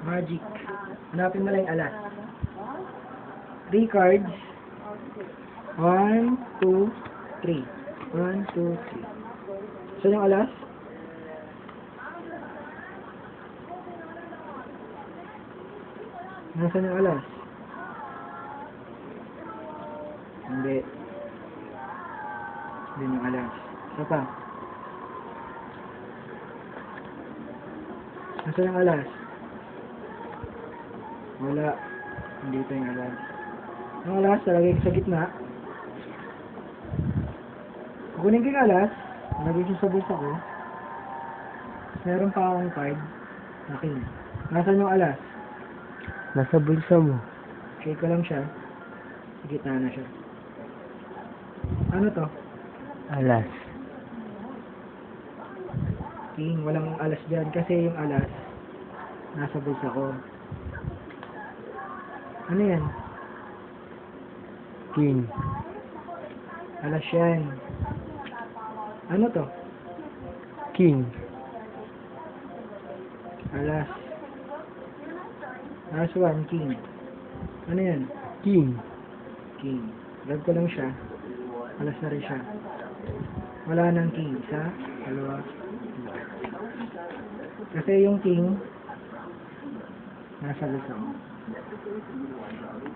Magic. Hanapin mo lang yung alas. 3 cards. 1, 2, 3. 1, 2, 3. Saan yung alas? Nasaan yung alas? Hindi. Hindi yung alas. Isa pa. Nasaan yung alas? Wala. Hindi ito yung alas. Yung alas, talagay ko sa gitna. Kukunin ko yung alas. Lagay ko sa bulsa ko. Meron pa akong card. Akin. Nasaan yung alas? Nasa bulsa mo. Shake ko lang siya. Sa gitna na siya. Ano to? Alas. King, walang alas dyan kasi yung alas nasa bulsa ko. Ano yan? King. Alas yan. Ano to? King. Alas. Alas 1, king. Ano yan? King. King. Grab ko lang siya. Alas na rin siya. Wala nang king. Isa, dalawa. Kasi yung king nasa bulsa ko.